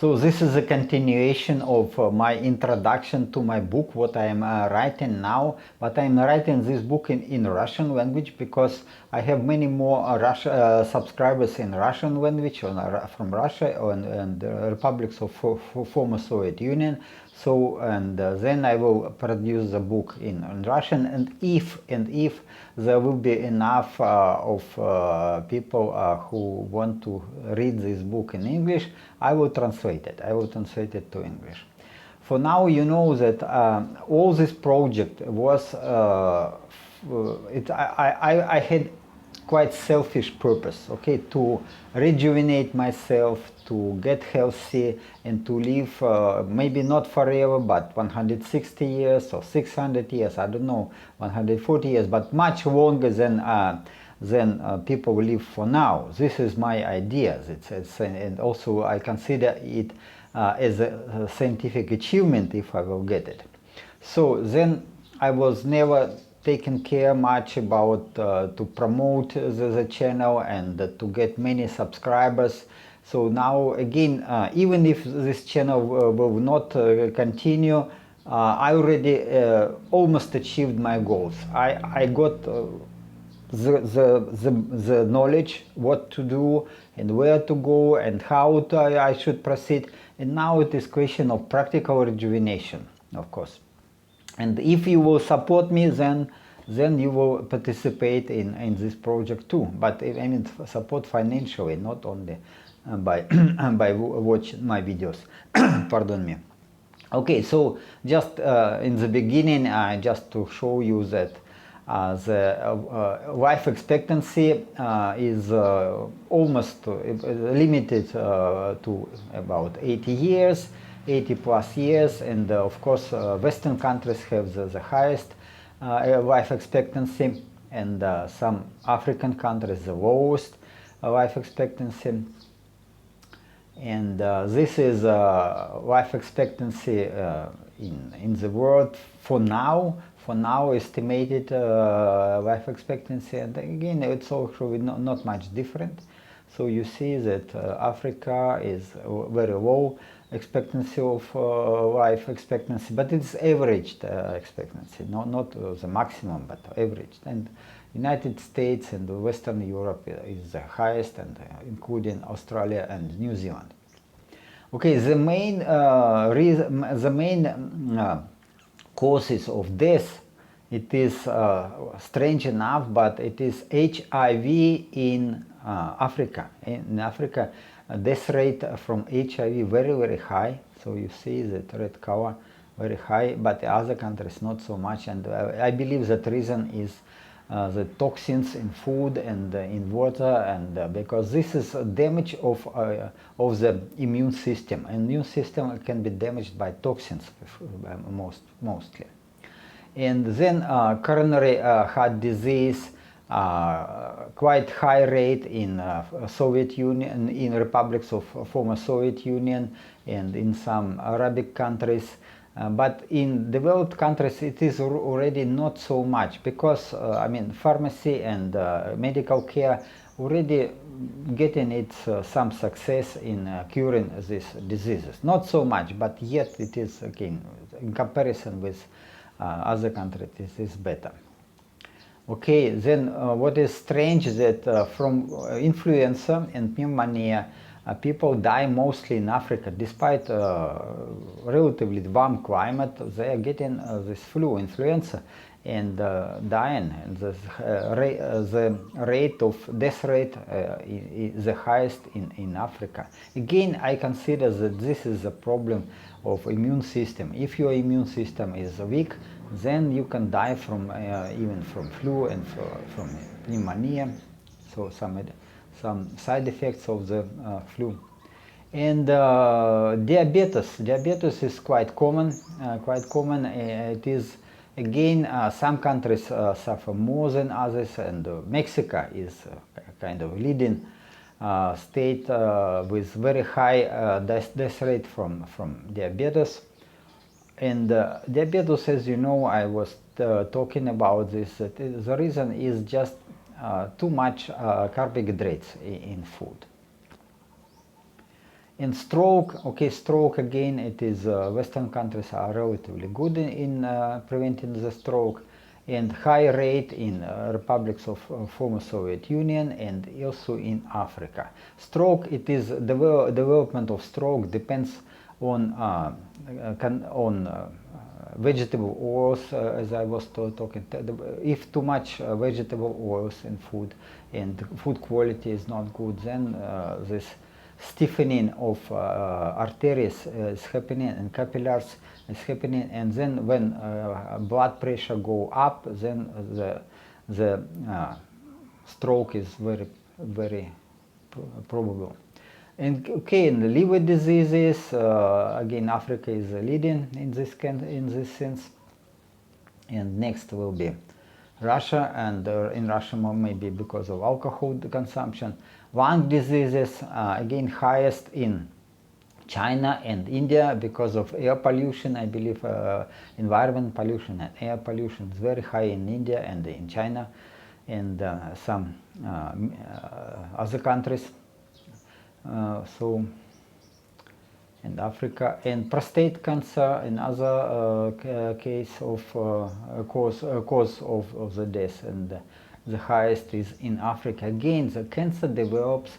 So this is a continuation of my introduction to my book, what I am writing now. But I am writing this book in Russian language because I have many more subscribers in Russian language from Russia and republics of former Soviet Union. So then I will produce the book in Russian, and if there will be enough of people who want to read this book in English, I will translate it. I will translate it to English. For now, you know that all this project was I had quite selfish purpose, okay, to rejuvenate myself, to get healthy, and to live maybe not forever, but 160 years or 600 years, I don't know, 140 years, but much longer than people live for now. This is my idea, and also I consider it as a scientific achievement if I will get it. So then I was never taken care much about to promote the channel and to get many subscribers. So now again, even if this channel will not continue, I already almost achieved my goals. I got the knowledge what to do and where to go and how I should proceed, and now it is question of practical rejuvenation, of course. And if you will support me, then you will participate in this project too. But I mean, support financially, not only by by watching my videos. Pardon me. Okay, so just in the beginning, just to show you that the life expectancy is almost limited to about 80 years. 80 plus years, and of course Western countries have the highest life expectancy, and some African countries the lowest life expectancy. And this is life expectancy in the world for now estimated life expectancy, and again it's also not much different. So you see that Africa is very low expectancy of life expectancy, but it's averaged expectancy, not the maximum, but averaged. And United States and Western Europe is the highest, and including Australia and New Zealand. Okay, the main causes of death, it is strange enough, but it is HIV in Africa. In Africa, death rate from HIV very high. So you see that red color very high, but other countries not so much. And I believe that reason is the toxins in food and in water, and because this is a damage of the immune system. Immune system can be damaged by toxins mostly. And then coronary heart disease, quite high rate in Soviet Union, in republics of former Soviet Union, and in some Arabic countries. But in developed countries it is already not so much, because I mean, pharmacy and medical care already getting its some success in curing these diseases. Not so much, but yet it is, again, in comparison with other countries, it is better. Okay, then what is strange that from influenza and pneumonia, people die mostly in Africa. Despite relatively warm climate, they are getting this flu, influenza, and dying. And the rate of death rate is the highest in Africa. Again, I consider that this is a problem of immune system. If your immune system is weak, then you can die from even from flu and from pneumonia. So some side effects of the flu. And diabetes is quite common. It is, again, some countries suffer more than others, and Mexico is kind of leading state with very high death rate from diabetes. And diabetes, as you know, I was talking about this, that the reason is just too much carbohydrates in food. And stroke, okay, stroke again, it is Western countries are relatively good in preventing the stroke, and high rate in republics of former Soviet Union and also in Africa. Stroke, it is development of stroke depends on vegetable oils, as I was talking. If too much vegetable oils in food and food quality is not good, then this stiffening of arteries is happening and capillaries is happening, and then when blood pressure go up, then the stroke is very probable. And okay, in the liver diseases, again Africa is leading in this sense, and next will be Russia, and in Russia maybe because of alcohol consumption. Lung diseases, again highest in China and India because of air pollution. I believe environment pollution and air pollution is very high in India and in China and some other countries. So in Africa, and prostate cancer, another case of cause of the death, and the highest is in Africa. Again, the cancer develops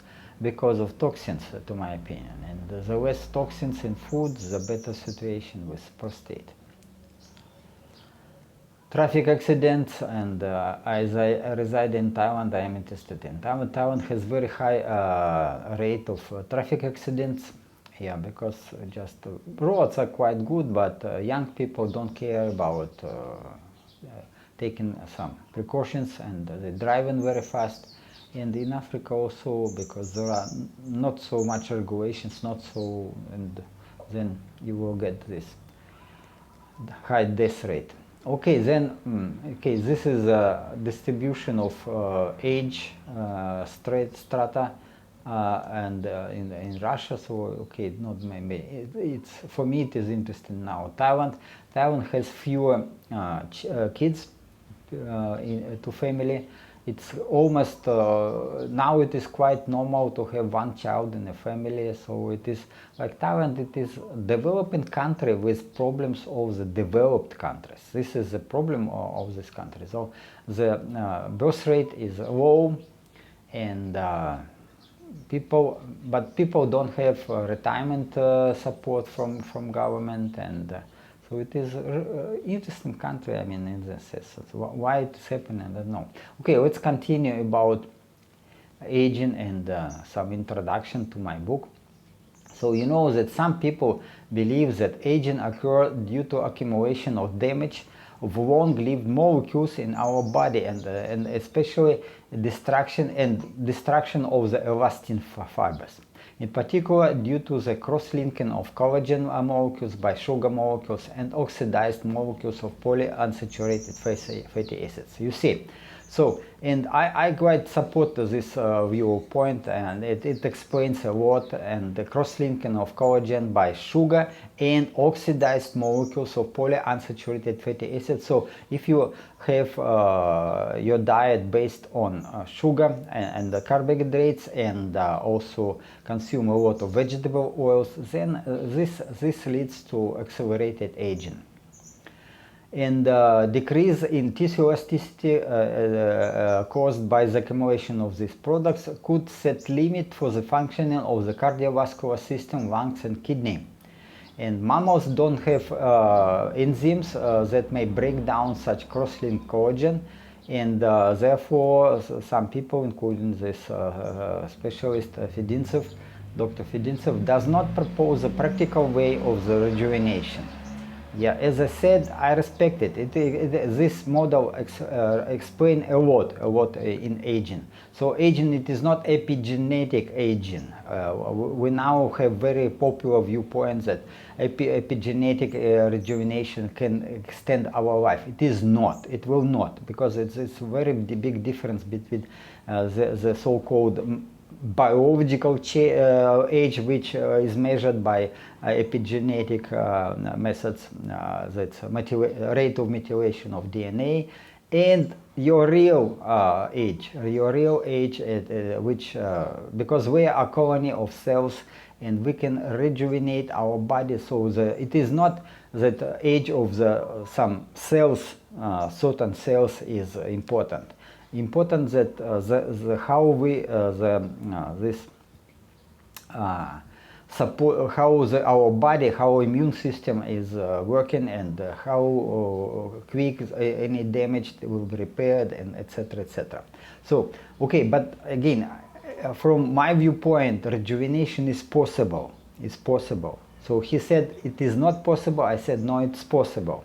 because of toxins, to my opinion, and the less toxins in food, the better situation with prostate. Traffic accidents, and as I reside in Thailand, I am interested in Thailand. Thailand has very high rate of traffic accidents. Yeah, because just roads are quite good, but young people don't care about taking some precautions, and they're driving very fast. And in Africa also, because there are not so much regulations, and then you will get this high death rate. Okay, then, okay, this is a distribution of age strata. And in Russia, so okay, not maybe it's for me it is interesting now. Thailand has fewer kids to family. It's almost now it is quite normal to have one child in a family. So it is like Thailand. It is developing country with problems of the developed countries. This is the problem of this country. So the birth rate is low, and people don't have retirement support from government, and so it is interesting country. I mean, in this sense, why it's happening, I don't know. Okay, let's continue about aging and some introduction to my book. So you know that some people believe that aging occurs due to accumulation of damage of long-lived molecules in our body, and especially destruction of the elastin fibers. In particular, due to the cross-linking of collagen molecules by sugar molecules and oxidized molecules of polyunsaturated fatty acids. You see, so, and I quite support this viewpoint, and it explains a lot, and the cross-linking of collagen by sugar and oxidized molecules of polyunsaturated fatty acids. So if you have your diet based on sugar and the carbohydrates, and also consume a lot of vegetable oils, then this leads to accelerated aging. And decrease in tissue elasticity caused by the accumulation of these products could set limit for the functioning of the cardiovascular system, lungs, and kidney. And mammals don't have enzymes that may break down such cross-linked collagen, and therefore some people, including this specialist Fedintsev, Dr. Fedintsev, does not propose a practical way of the rejuvenation. Yeah, as I said, I respect it. This model explains a lot in aging. So aging, it is not epigenetic aging. We now have very popular viewpoints that epigenetic rejuvenation can extend our life. It is not. It will not, because it's a very big difference between the so-called biological age, which is measured by epigenetic methods, that's rate of methylation of DNA, and your real age, which because we are a colony of cells, and we can rejuvenate our body. So it is not that age of some cells, certain cells is important. Important that how we support, how our body, how immune system is working, and how quick any damage will be repaired, and etc., etc. So okay, but again, from my viewpoint, rejuvenation is possible. It's possible. So he said it is not possible. I said no, it's possible.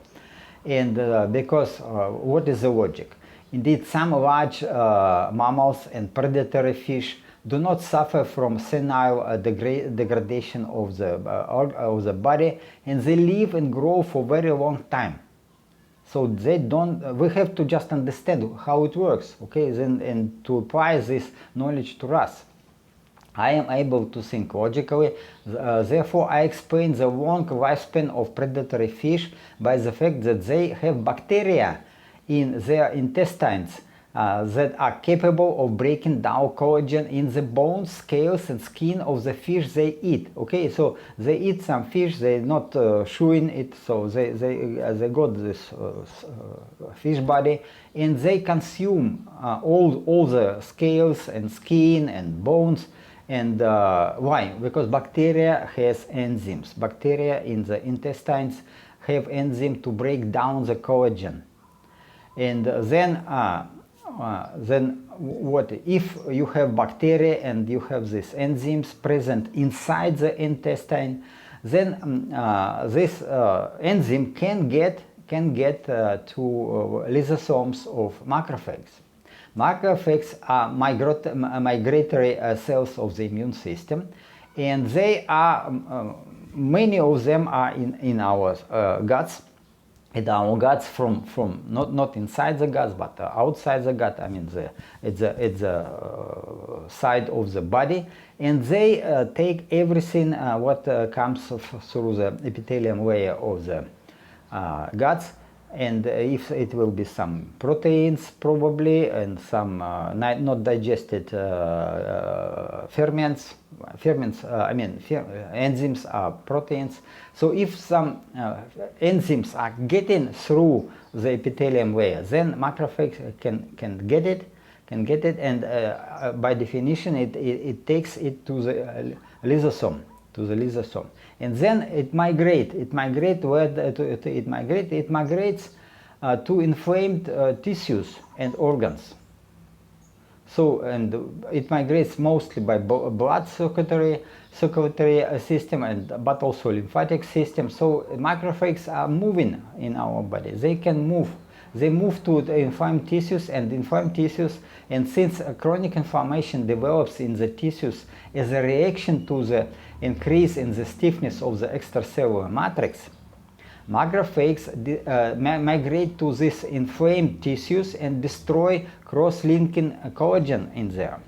And because what is the logic? Indeed, some large mammals and predatory fish do not suffer from senile degradation of the body, and they live and grow for a very long time. So they don't. We have to just understand how it works, okay? Then and to apply this knowledge to us. I am able to think logically. Therefore, I explain the long lifespan of predatory fish by the fact that they have bacteria in their intestines that are capable of breaking down collagen in the bones, scales, and skin of the fish they eat. Okay, so they eat some fish, they're not chewing it, so they got this fish body, and they consume all the scales and skin and bones. And why? Because bacteria has enzymes. Bacteria in the intestines have enzyme to break down the collagen. And then what if you have bacteria and you have these enzymes present inside the intestine? Then this enzyme can get to lysosomes of macrophages. Macrophages are migratory cells of the immune system, and they are many of them are in our guts. In our guts, from not inside the guts but outside the gut. I mean, it's the side of the body, and they take everything what comes through the epithelium layer of the guts. And if it will be some proteins probably, and some not digested ferments, enzymes are proteins. So if some enzymes are getting through the epithelium layer, then macrophage can get it, and by definition it takes it to the lysosome. And then it migrates to inflamed tissues and organs. So, and it migrates mostly by blood circulatory system, but also lymphatic system. So macrophages are moving in our body. They can move. They move to the inflamed tissues, and since chronic inflammation develops in the tissues as a reaction to the increase in the stiffness of the extracellular matrix, macrophages migrate to these inflamed tissues and destroy cross-linking collagen in there.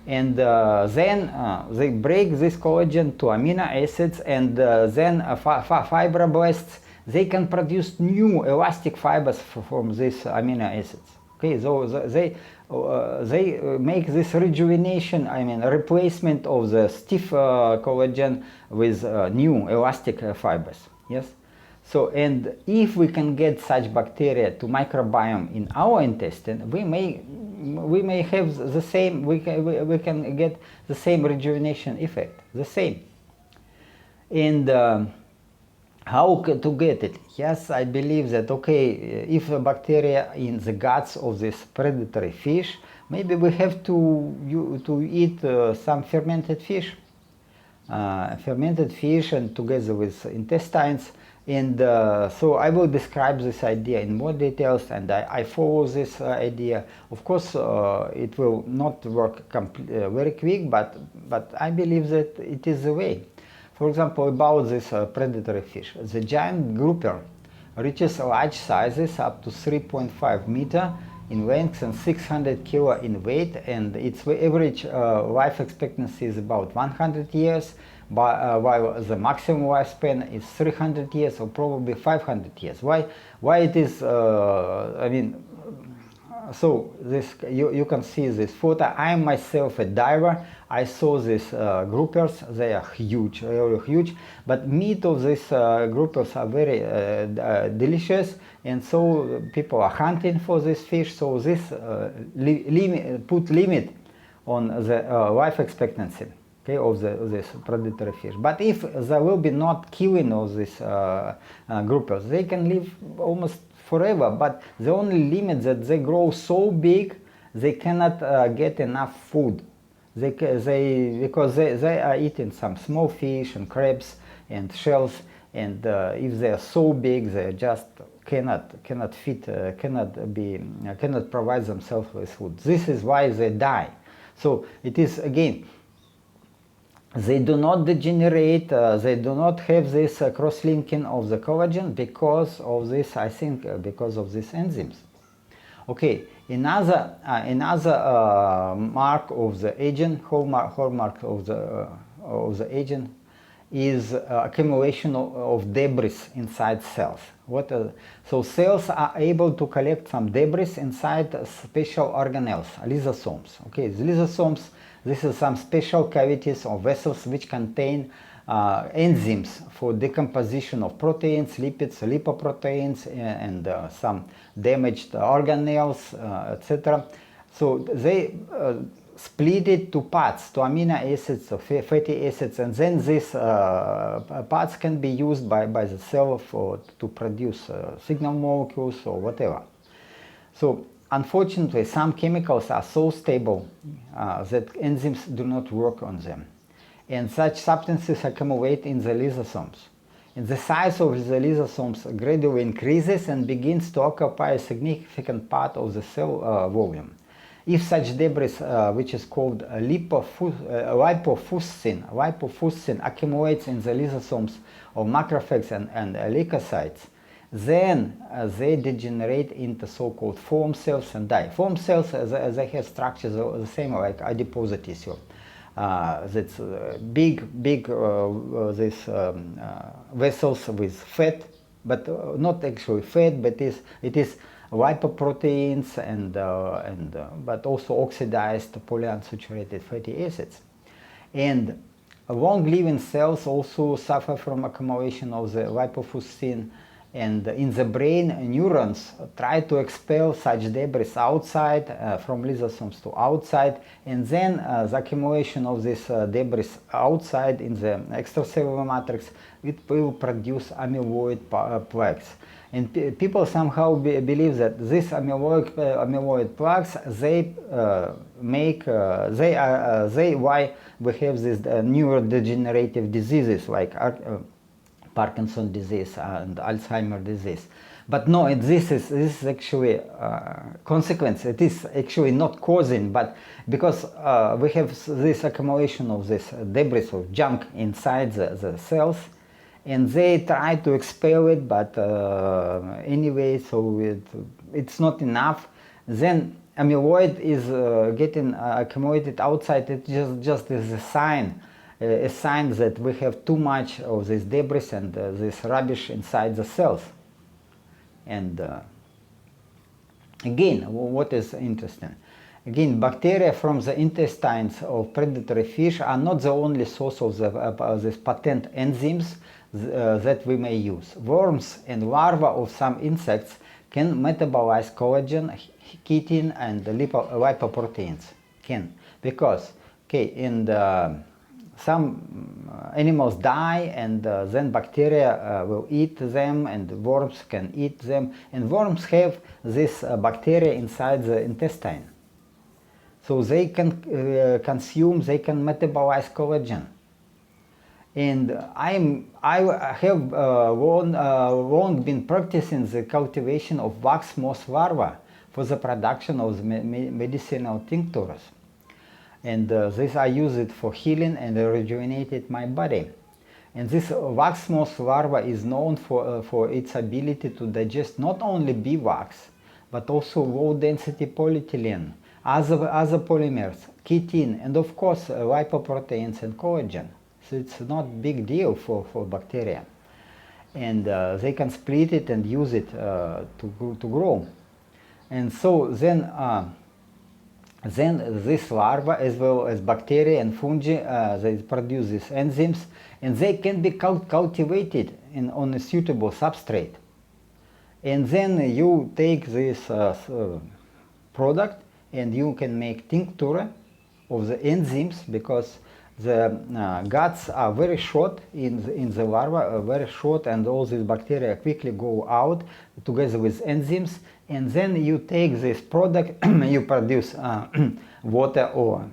And then they break this collagen to amino acids, and then fibroblasts, they can produce new elastic fibers from these amino acids. Okay, so they make this rejuvenation, replacement of the stiff collagen with new elastic fibers. Yes. So, and if we can get such bacteria to microbiome in our intestine, we may have the same. We can get the same rejuvenation effect. The same. And how to get it? Yes, I believe that, okay, if a bacteria in the guts of this predatory fish, maybe we have to eat some fermented fish, and together with intestines. And so I will describe this idea in more details, and I follow this idea. Of course, it will not work very quick, but I believe that it is the way. For example, about this predatory fish, the giant grouper reaches large sizes up to 3.5 meter in length and 600 kilo in weight, and its average life expectancy is about 100 years, while the maximum lifespan is 300 years or probably 500 years. Why it is, so this you can see this photo. I am myself a diver. I saw these groupers. They are huge, really huge. But meat of these groupers are very delicious, and so people are hunting for this fish. So this put limit on the life expectancy, okay, of this predatory fish. But if there will be not killing of these groupers, they can live almost forever. But the only limit that they grow so big, they cannot get enough food. Because they are eating some small fish and crabs and shells, and if they are so big, they just cannot provide themselves with food. This is why they die. So it is again, they do not degenerate, they do not have this cross-linking of the collagen because of this, I think, because of these enzymes. Okay, another mark of the aging, hallmark of the aging is accumulation of debris inside cells. So cells are able to collect some debris inside special organelles, lysosomes. Okay, the lysosomes, this is some special cavities or vessels which contain enzymes for decomposition of proteins, lipids, lipoproteins, and some damaged organelles, etc. So they split it to parts, to amino acids, or fatty acids, and then these parts can be used by the cell to produce signal molecules or whatever. So unfortunately, some chemicals are so stable that enzymes do not work on them. And such substances accumulate in the lysosomes. And the size of the lysosomes gradually increases and begins to occupy a significant part of the cell volume. If such debris, which is called lipofuscin accumulates in the lysosomes of macrophages and leukocytes, then they degenerate into so-called foam cells and die. Foam cells, they have structures the same like adipose tissue. That's big these vessels with fat, but not actually fat, but it is lipoproteins but also oxidized polyunsaturated fatty acids. And long-living cells also suffer from accumulation of the lipofuscin, and in the brain, neurons try to expel such debris outside, from lysosomes to outside, and then the accumulation of this debris outside in the extracellular matrix, it will produce amyloid plaques. And people somehow believe that these amyloid plaques, why we have these neurodegenerative diseases like Parkinson's disease and Alzheimer's disease. But no, this is actually consequence. It is actually not causing, but because we have this accumulation of this debris or junk inside the cells, and they try to expel it, but anyway, so it's not enough. Then amyloid is getting accumulated outside. It just is a sign that we have too much of this debris and this rubbish inside the cells. And again, what is interesting? Again, bacteria from the intestines of predatory fish are not the only source of these patent enzymes that we may use. Worms and larvae of some insects can metabolize collagen, chitin, and lipoproteins. Because some animals die, and then bacteria will eat them, and worms can eat them, and worms have this bacteria inside the intestine. So they can they can metabolize collagen. And I have long been practicing the cultivation of wax moth larvae for the production of medicinal tinctures. And this I use it for healing and rejuvenated my body. And this wax moth larva is known for its ability to digest not only beeswax, but also low-density polyethylene, other polymers, chitin, and of course lipoproteins and collagen. So it's not a big deal for bacteria. And they can split it and use it to grow. And so then this larva, as well as bacteria and fungi, they produce these enzymes, and they can be cultivated on a suitable substrate. And then you take this product and you can make tincture of the enzymes, because the guts are very short in the larva, very short, and all these bacteria quickly go out together with enzymes. And then you take this product, you produce water or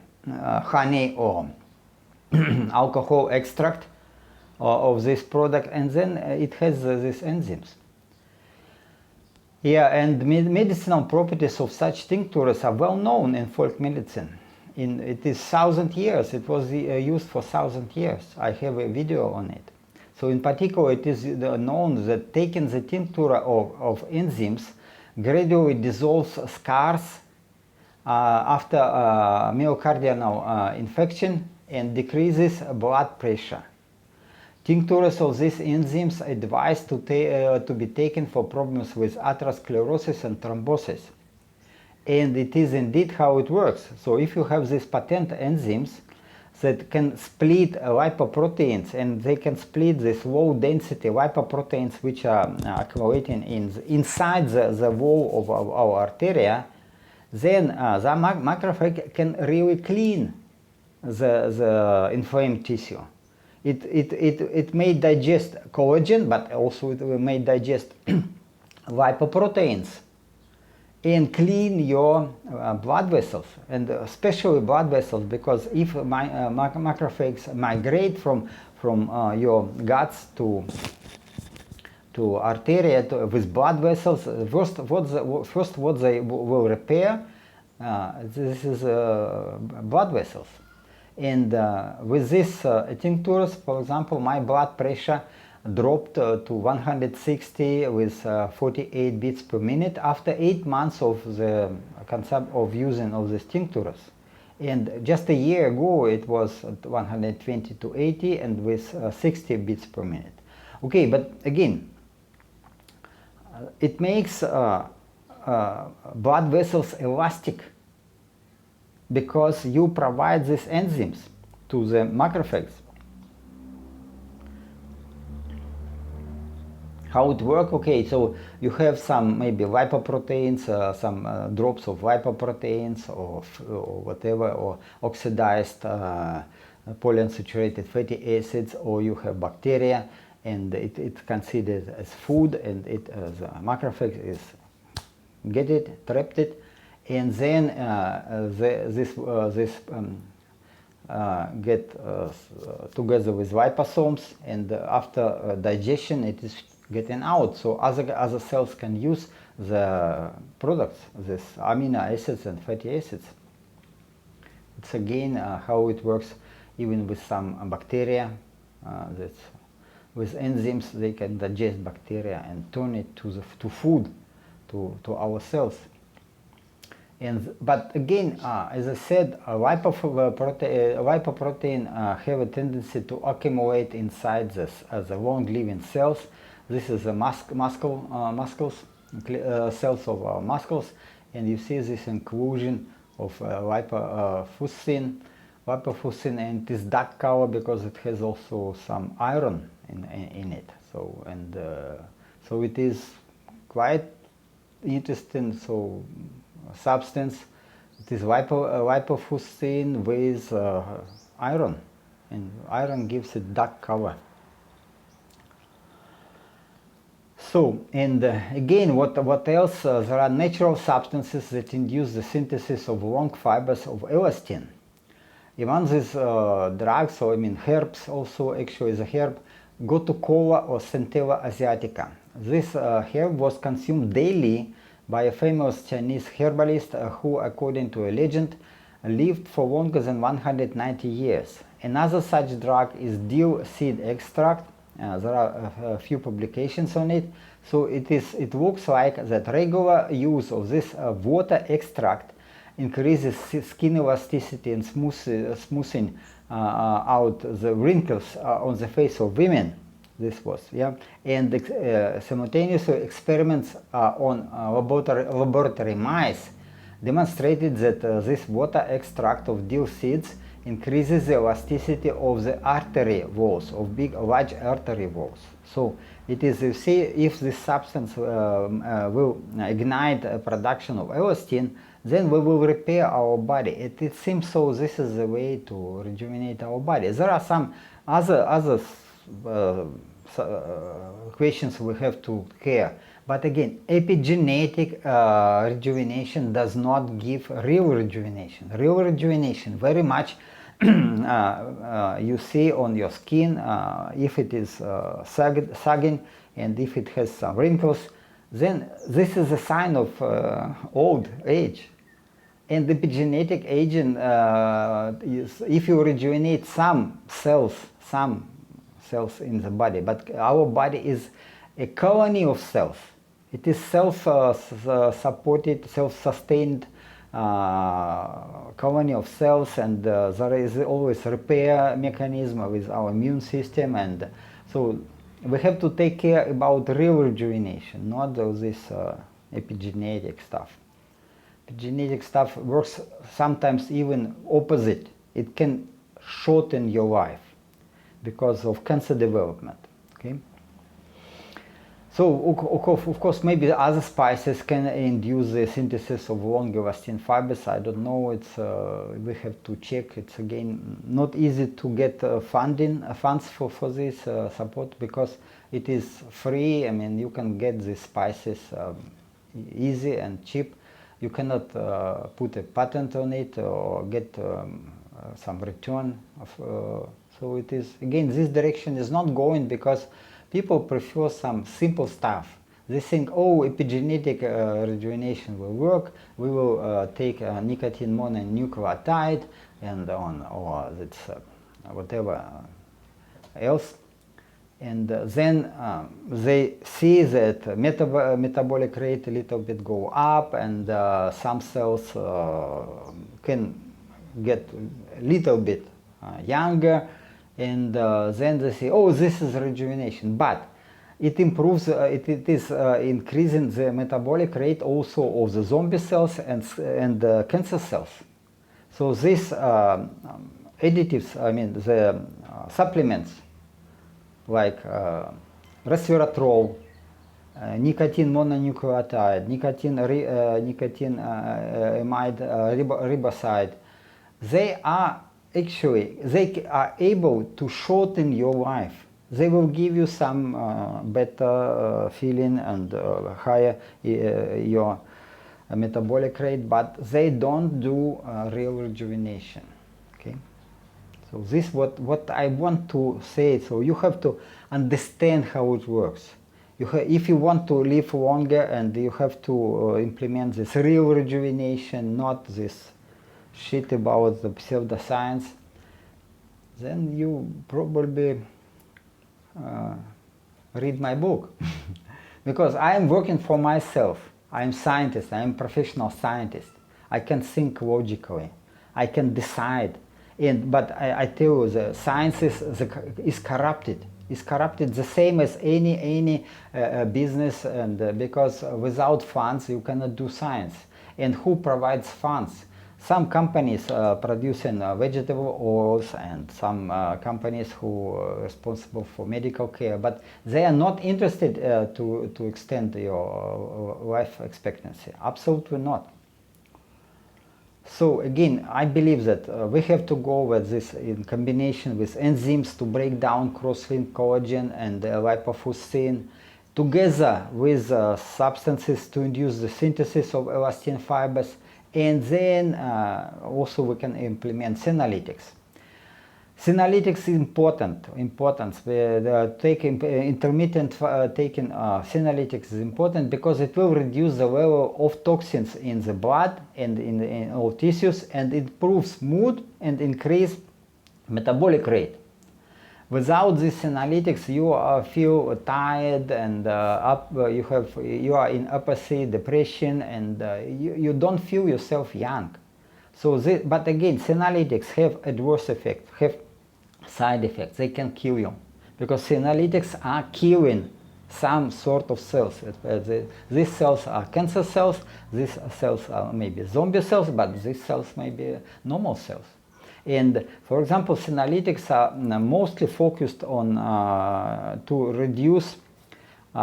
honey or alcohol extract of this product, and then it has these enzymes. Yeah, and medicinal properties of such tinctures are well known in folk medicine. It is 1,000 years, it was used for 1,000 years. I have a video on it. So in particular, it is known that taking the tincture of enzymes gradually dissolves scars after myocardial infarction and decreases blood pressure. Tinctures of these enzymes are advised to be taken for problems with atherosclerosis and thrombosis. And it is indeed how it works. So if you have these patent enzymes that can split lipoproteins, and they can split these low density lipoproteins which are accumulating inside the wall of our arteria, then the macrophage can really clean the inflamed tissue. It may digest collagen, but also it may digest lipoproteins and clean your blood vessels, and especially blood vessels, because if macrophages migrate from your guts to arteria with blood vessels, first what they will repair, this is blood vessels. And with this tinctures, for example, my blood pressure dropped to 160 with 48 beats per minute after 8 months of the using of these tinctures. And just a year ago it was 120 to 80 and with 60 beats per minute. Okay, but again, it makes blood vessels elastic, because you provide these enzymes to the macrophages. How it works? Okay, so you have some maybe lipoproteins, some drops of lipoproteins or whatever, or oxidized polyunsaturated fatty acids, or you have bacteria, and it's considered as food, and the macrophage is get it, trapped it, and then this get together with liposomes, and after digestion it is getting out, so other cells can use the products, these amino acids and fatty acids. It's again how it works even with some bacteria. That with enzymes they can digest bacteria and turn it to food, to our cells. But again, as I said, lipoprotein have a tendency to accumulate inside the long-living cells. This is the cells of our muscles, and you see this inclusion of lipofuscin, and it is dark color because it has also some iron in it. So so it is quite interesting. So substance. It is lipofuscin with iron, and iron gives it dark color. So, and again, what else? There are natural substances that induce the synthesis of long fibers of elastin. Even these drugs, so I mean herbs, also actually the herb Gotukola or Centella asiatica. This herb was consumed daily by a famous Chinese herbalist who, according to a legend, lived for longer than 190 years. Another such drug is dill seed extract. There are a few publications on it. So it looks like that regular use of this water extract increases skin elasticity and smoothing out the wrinkles on the face of women. This was, yeah. And simultaneously experiments on laboratory mice demonstrated that this water extract of dill seeds increases the elasticity of the artery walls, of large artery walls. So it is, you see, if this substance will ignite production of elastin, then we will repair our body. It seems so this is the way to rejuvenate our body. There are some other questions we have to care. But again, epigenetic rejuvenation does not give real rejuvenation. Real rejuvenation very much you see on your skin, if it is sagging and if it has some wrinkles, then this is a sign of old age. And epigenetic agent is if you rejuvenate some cells in the body, but our body is a colony of cells. It is self-supported, self-sustained colony of cells, and there is always repair mechanism with our immune system, and so we have to take care about real rejuvenation, not this epigenetic stuff. Epigenetic stuff works sometimes even opposite. It can shorten your life because of cancer development. Okay. So of course maybe other spices can induce the synthesis of long elastin fibers. I don't know. It's we have to check. It's again not easy to get funds for this support because it is free. I mean, you can get these spices easy and cheap. You cannot put a patent on it or get some return of. So it is again, this direction is not going because people prefer some simple stuff. They think, oh, epigenetic rejuvenation will work. We will take nicotine mononucleotide and on, or it's whatever else. And then they see that metabolic rate a little bit go up, and some cells can get a little bit younger. And then they say, oh, this is rejuvenation. But it improves, it is increasing the metabolic rate also of the zombie cells and cancer cells. So these additives, I mean the supplements like resveratrol, nicotine mononucleotide, nicotinamide riboside, they are able to shorten your life. They will give you some better feeling and higher your metabolic rate, but they don't do real rejuvenation. Okay, so this what I want to say. So you have to understand how it works. If you want to live longer, and you have to implement this real rejuvenation, not this shit about the pseudoscience, then you probably read my book. Because I am working for myself. I am scientist, I am professional scientist. I can think logically. I can decide. But I tell you, the science is corrupted. It's corrupted the same as any business, and because without funds you cannot do science. And who provides funds? Some companies producing vegetable oils, and some companies who are responsible for medical care, but they are not interested to extend your life expectancy. Absolutely not. So again, I believe that we have to go with this in combination with enzymes to break down cross-linked collagen and lipofuscin, together with substances to induce the synthesis of elastin fibers. And then also we can implement senolytics. Senolytics is important. Intermittent taking senolytics is important because it will reduce the level of toxins in the blood and in all tissues, and it improves mood and increase metabolic rate. Without these senolytics, you feel tired and you are in apathy, depression, and you don't feel yourself young. So, but again, senolytics have adverse effects, have side effects. They can kill you because senolytics are killing some sort of cells. These cells are cancer cells, these cells are maybe zombie cells, but these cells may be normal cells. And for example, senolytics are mostly focused on to reduce to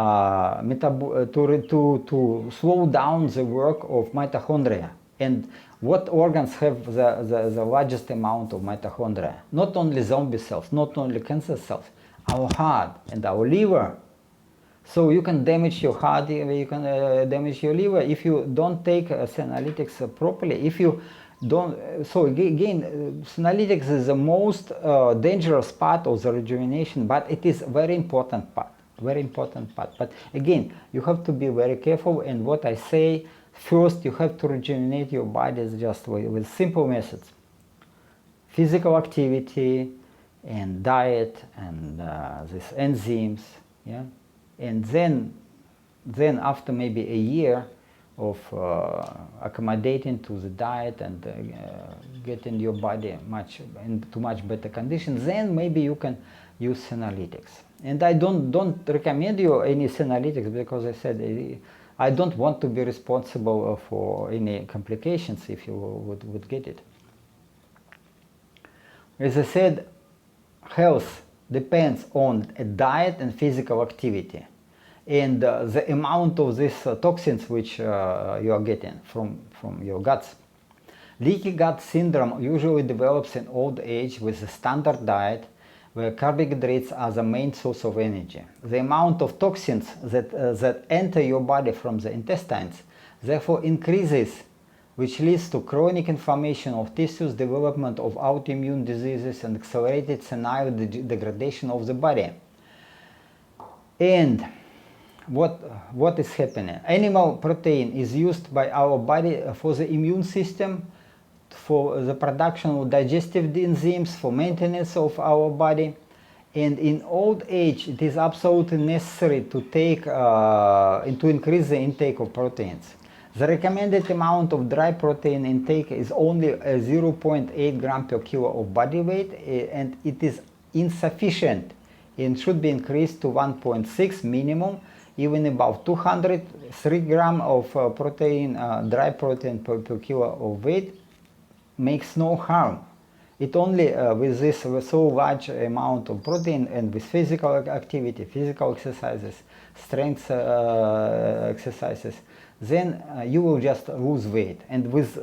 slow down the work of mitochondria. And what organs have the largest amount of mitochondria? Not only zombie cells, not only cancer cells, our heart and our liver. So you can damage your heart, you can damage your liver if you don't take senolytics properly. If you don't, so again, senolytics is the most dangerous part of the rejuvenation, but it is a very important part. Very important part. But again, you have to be very careful. And what I say, first you have to rejuvenate your body just with simple methods: physical activity and diet and these enzymes. Yeah. And then after maybe a year of accommodating to the diet and getting your body into much better condition, then maybe you can use senolytics. And I don't recommend you any senolytics, because I said I don't want to be responsible for any complications if you would get it. As I said, health depends on a diet and physical activity, and the amount of these toxins which you are getting from your guts. Leaky gut syndrome usually develops in old age with a standard diet where carbohydrates are the main source of energy. The amount of toxins that enter your body from the intestines therefore increases, which leads to chronic inflammation of tissues, development of autoimmune diseases, and accelerated senile degradation of the body. And what is happening? Animal protein is used by our body for the immune system, for the production of digestive enzymes, for maintenance of our body. And in old age, it is absolutely necessary to take to increase the intake of proteins. The recommended amount of dry protein intake is only 0.8 gram per kilo of body weight, and it is insufficient and should be increased to 1.6 minimum. Even about 203 gram of protein, dry protein per kilo of weight makes no harm. It only with this so large amount of protein and with physical activity, physical exercises, strength exercises, then you will just lose weight and lose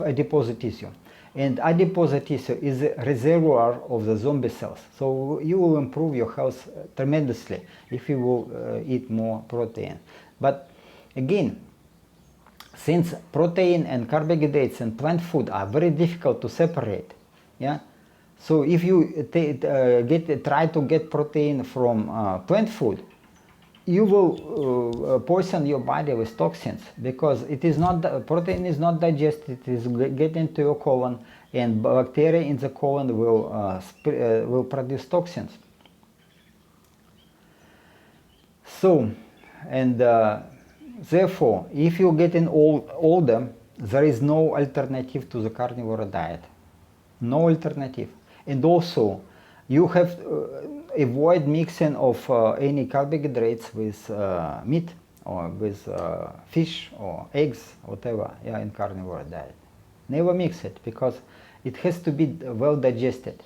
adipose tissue. And adipose tissue is a reservoir of the zombie cells. So you will improve your health tremendously if you will eat more protein. But again, since protein and carbohydrates and plant food are very difficult to separate, yeah. So if you try to get protein from plant food, you will poison your body with toxins, because it is not protein is not digested. It is get into your colon, and bacteria in the colon will produce toxins. So, and therefore, if you're getting older, there is no alternative to the carnivore diet. No alternative. And also, you have to avoid mixing of any carbohydrates with meat or with fish or eggs, whatever, yeah, in carnivore diet. Never mix it, because it has to be well digested.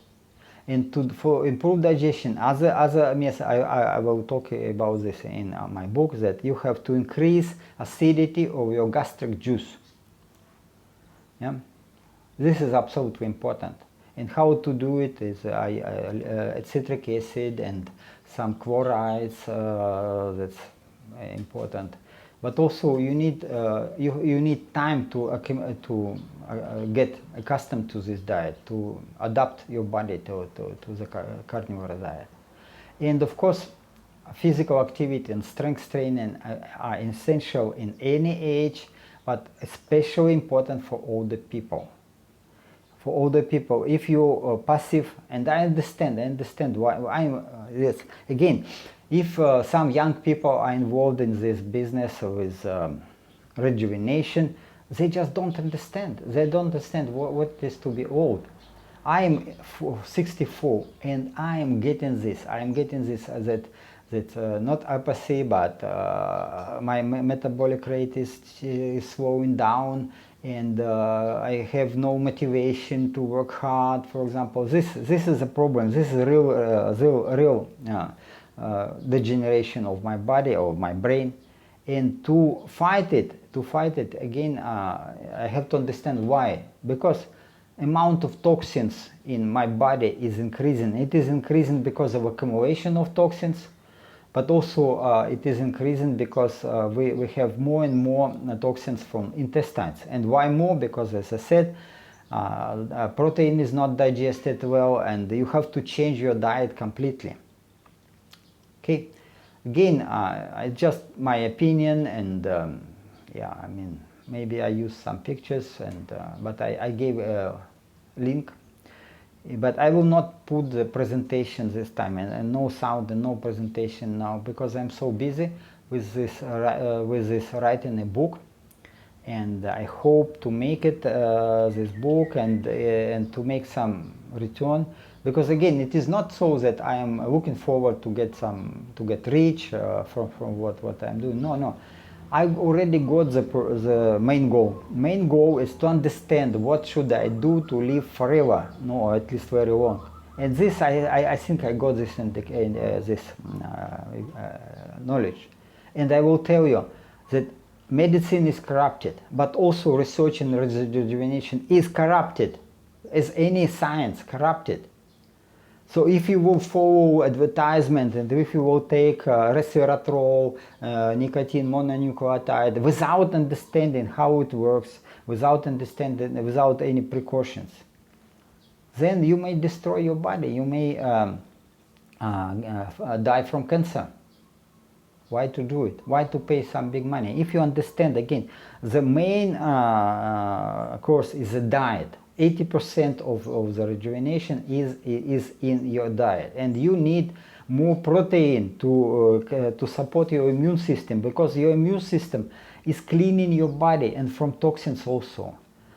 And for improved digestion, other methods, I will talk about this in my book, that you have to increase acidity of your gastric juice. Yeah? This is absolutely important. And how to do it is citric acid and some chlorides, that's important. But also you need you need time to get accustomed to this diet, to adapt your body to the carnivore diet. And of course, physical activity and strength training are essential in any age, but especially important for older people. For older people, if you're passive, and I understand why I'm yes. Again, if some young people are involved in this business with rejuvenation, they just don't understand. They don't understand what it is to be old. I'm 64 and I am getting this. I am getting this that not apathy, but my metabolic rate is slowing down, and I have no motivation to work hard. For example, this is a problem. This is a real degeneration of my body or my brain, and to fight it again, I have to understand why. Because amount of toxins in my body is increasing. It is increasing because of accumulation of toxins, but also it is increasing because we have more and more toxins from intestines. And why more? Because, as I said, protein is not digested well, and you have to change your diet completely. Okay, again, it's just my opinion, and yeah, I mean, maybe I use some pictures, and but I gave a link, but I will not put the presentation this time, and no sound and no presentation now, because I'm so busy with this writing a book, and I hope to make it this book and to make some return, because again, it is not so that I am looking forward to get rich from what I'm doing. No. I've already got the main goal. Main goal is to understand what should I do to live forever, no, or at least very long. And this, I think I got this in this knowledge. And I will tell you that medicine is corrupted, but also research in rejuvenation is corrupted, as any science corrupted. So if you will follow advertisement, and if you will take resveratrol, nicotine mononucleotide, without understanding how it works, without any precautions, then you may destroy your body. You may die from cancer. Why to do it? Why to pay some big money? If you understand, again, the main course is a diet. 80% of the rejuvenation is in your diet, and you need more protein to support your immune system, because your immune system is cleaning your body and from toxins also.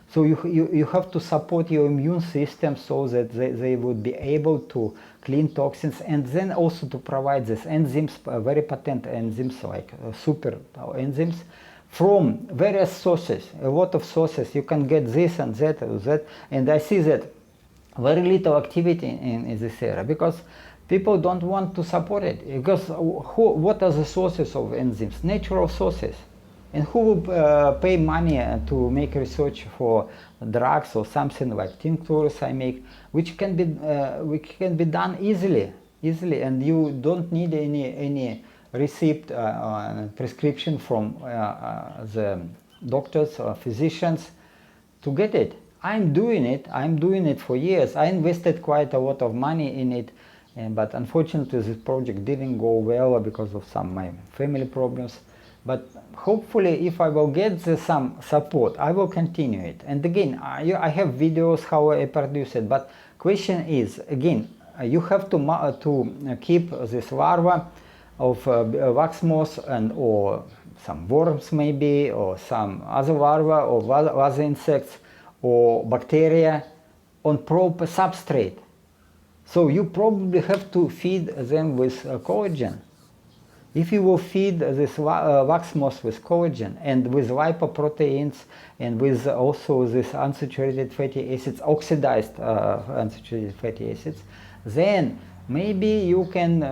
So you have to support your immune system so that they would be able to clean toxins, and then also to provide these enzymes, very potent enzymes like super enzymes, from various sources, a lot of sources. You can get this and that, and I see that very little activity in this area, because people don't want to support it. Because what are the sources of enzymes? Natural sources. And who will pay money to make research for drugs or something like tinctures I make, which can be done easily, and you don't need any receipt prescription from the doctors or physicians to get it. I'm doing it for years. I invested quite a lot of money in it, but unfortunately this project didn't go well because of some my family problems. But hopefully, if I will get some support, I will continue it. And again, I have videos how I produce it, but question is, again, you have to keep this larva of wax moth or some worms maybe, or some other larvae or other insects or bacteria on proper substrate. So you probably have to feed them with collagen. If you will feed this wax moth with collagen and with lipoproteins and with also this unsaturated fatty acids, oxidized unsaturated fatty acids, then maybe you can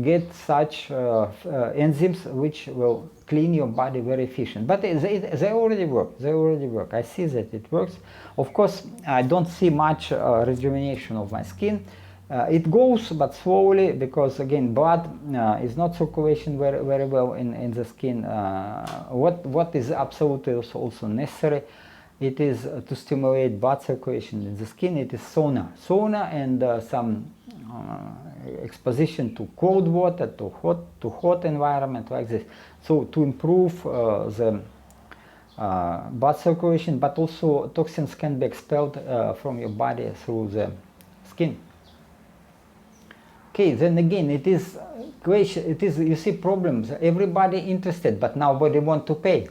get such enzymes which will clean your body very efficient. But they already work. I see that it works. Of course, I don't see much rejuvenation of my skin. It goes, but slowly, because again, blood is not circulation very well in the skin. What is absolutely also necessary, it is to stimulate blood circulation in the skin. It is sauna and some exposition to cold water, to hot environment like this. So to improve the blood circulation, but also toxins can be expelled from your body through the skin. Okay, then again, it is you see problems. Everybody interested, but nobody want to pay.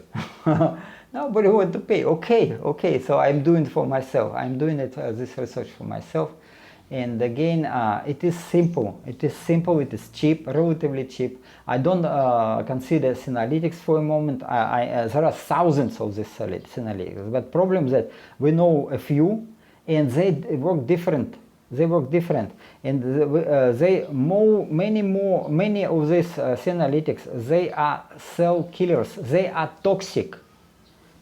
Nobody want to pay. Okay, so I'm doing it for myself. I'm doing it this research for myself. And again, it is simple. It is simple. It is cheap, relatively cheap. I don't consider senolytics for a moment. There are thousands of these senolytics, but problem is that we know a few, and they work different. They work different, and many of these senolytics, they are cell killers. They are toxic.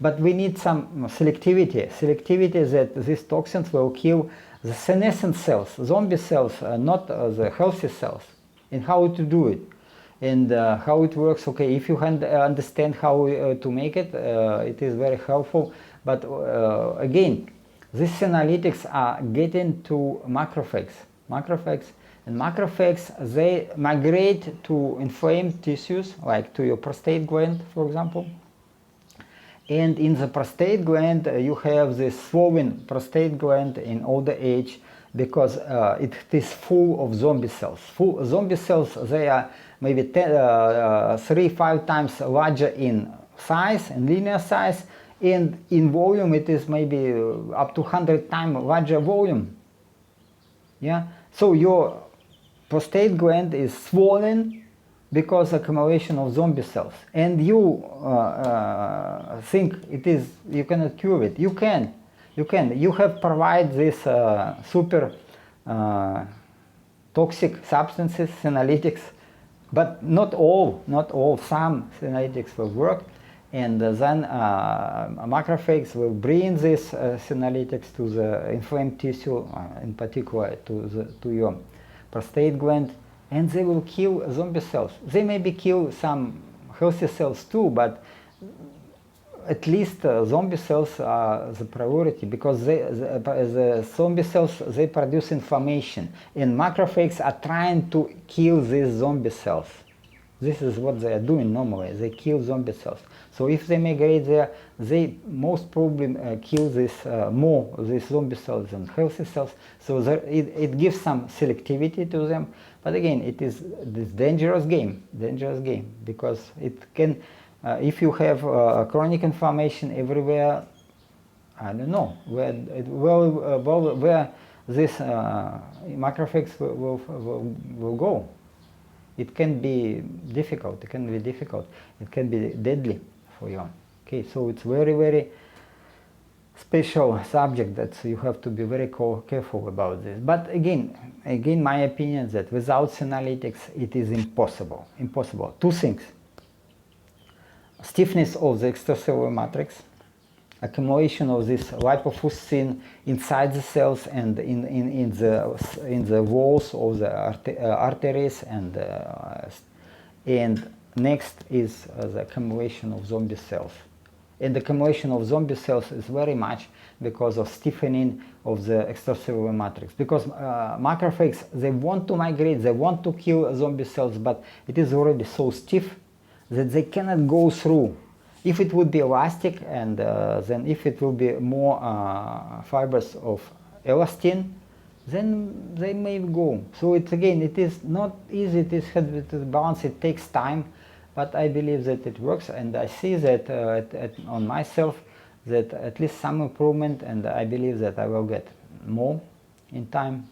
But we need some selectivity. Selectivity that these toxins will kill the senescent cells, zombie cells, not the healthy cells. And how to do it, and how it works. Okay, if you understand how to make it, it is very helpful. But again, these senolytics are getting to macrophages. And macrophages, they migrate to inflamed tissues, like to your prostate gland, for example. And in the prostate gland, you have this swollen prostate gland in older age because it is full of zombie cells. Zombie cells, they are maybe 3-5 times larger in size, in linear size, and in volume it is maybe up to 100 times larger volume. Yeah, so your prostate gland is swollen because accumulation of zombie cells, and you think it is, you cannot cure it. You can. You have provided these super toxic substances, senolytics, but not all. Some senolytics will work, and then macrophages will bring these senolytics to the inflamed tissue, in particular to your prostate gland, and they will kill zombie cells. They maybe kill some healthy cells too, but at least zombie cells are the priority, because the zombie cells, they produce inflammation, and macrophages are trying to kill these zombie cells. This is what they are doing normally. They kill zombie cells. So if they migrate there, they most probably kill these zombie cells than healthy cells. So it gives some selectivity to them. But again, it is this dangerous game, because it can, if you have chronic inflammation everywhere, I don't know where this macrophages will go. It can be difficult. It can be deadly for you. Okay, so it's very, very special subject that you have to be very careful about this. But again, my opinion is that without senolytics, it is impossible. Two things: stiffness of the extracellular matrix, accumulation of this lipofuscin inside the cells and in the walls of the arteries, and next is the accumulation of zombie cells. And the accumulation of zombie cells is very much because of stiffening of the extracellular matrix. Because macrophages, they want to migrate, they want to kill zombie cells, but it is already so stiff that they cannot go through. If it would be elastic, and then if it will be more fibers of elastin, then they may go. So it is not easy. It is balance. It takes time, but I believe that it works, and I see that on myself that at least some improvement, and I believe that I will get more in time.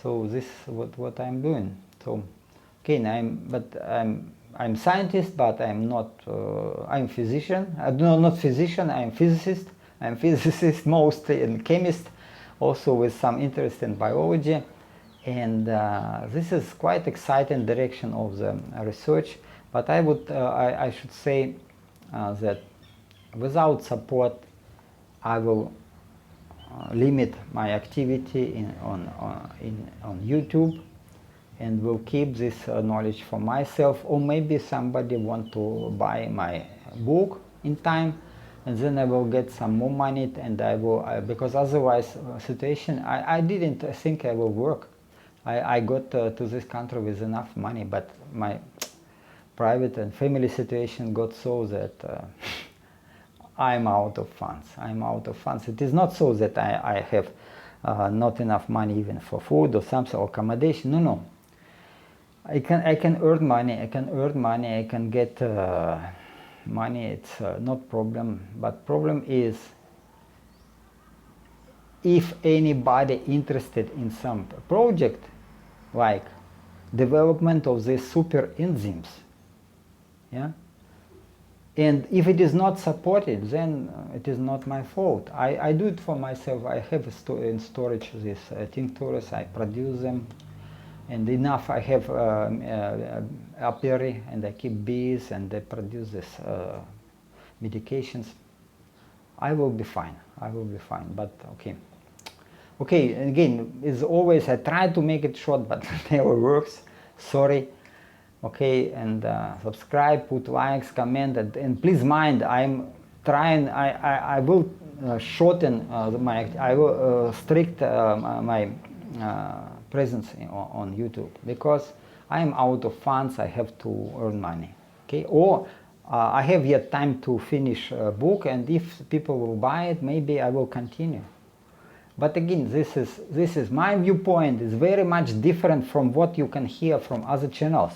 So this is what I'm doing. So again, I'm scientist, but I'm not. I'm physician. No, not physician. I'm physicist. I'm physicist mostly, and chemist, also with some interest in biology. And this is quite exciting direction of the research. But I should say that without support, I will limit my activity on YouTube, and will keep this knowledge for myself, or maybe somebody want to buy my book in time, and then I will get some more money, and I will, because otherwise situation, I didn't think I will work. I got to this country with enough money, but my private and family situation got so that I'm out of funds. It is not so that I have not enough money even for food or something, or accommodation. No. I can earn money. I can get money, it's not problem, but problem is if anybody interested in some project like development of these super enzymes, yeah, and if it is not supported, then it is not my fault. I do it for myself. I have in storage these tinctures, I produce them, and enough I have apiary, and I keep bees, and they produce this medications. I will be fine. I will be fine. But okay. Okay, again, as always, I try to make it short, but it never works. Sorry. Okay, and subscribe, put likes, comment, and please mind, I'm trying. I will shorten I will strict my presence on YouTube, because I am out of funds. I have to earn money. Okay, or I have yet time to finish a book, and if people will buy it, maybe I will continue. But again, this is my viewpoint. It's very much different from what you can hear from other channels.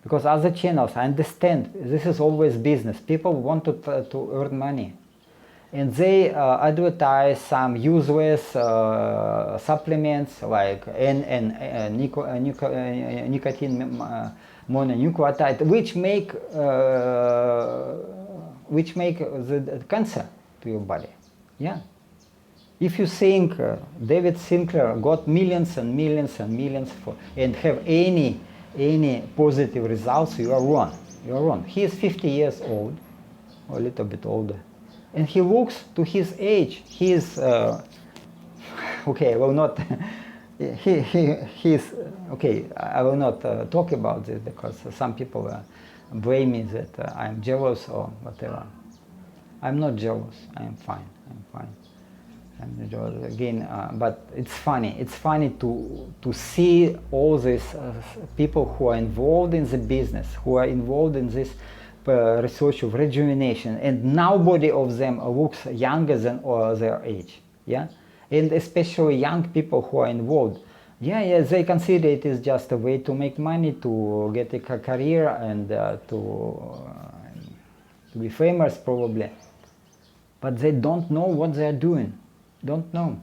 Because other channels, I understand, this is always business. People want to earn money. And they advertise some useless supplements like nicotine mononucleotide, which make the cancer to your body. Yeah. If you think David Sinclair got millions and millions and millions and have any positive results, you are wrong. You are wrong. He is 50 years old, or a little bit older, and he looks to his age. He is okay. I will not. He's okay. I will not talk about this, because some people blame me that I'm jealous or whatever. I'm not jealous. I am fine. I'm fine. Again, but it's funny. It's funny to see all these people who are involved in the business, who are involved in this research of rejuvenation, and nobody of them looks younger than their age. Yeah, and especially young people who are involved. Yeah, they consider it is just a way to make money, to get a career, and to be famous probably. But they don't know what they are doing. Don't know.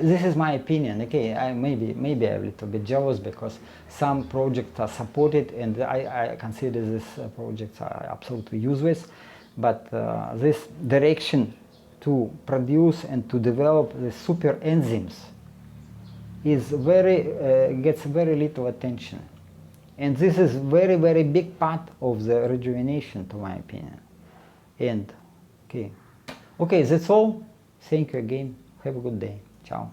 This is my opinion. Okay, maybe I'm a little bit jealous because some projects are supported, and I consider these projects are absolutely useless. But this direction to produce and to develop the super enzymes is gets very little attention, and this is very big part of the rejuvenation, to my opinion. And okay, that's all. Thank you again. Have a good day. Ciao.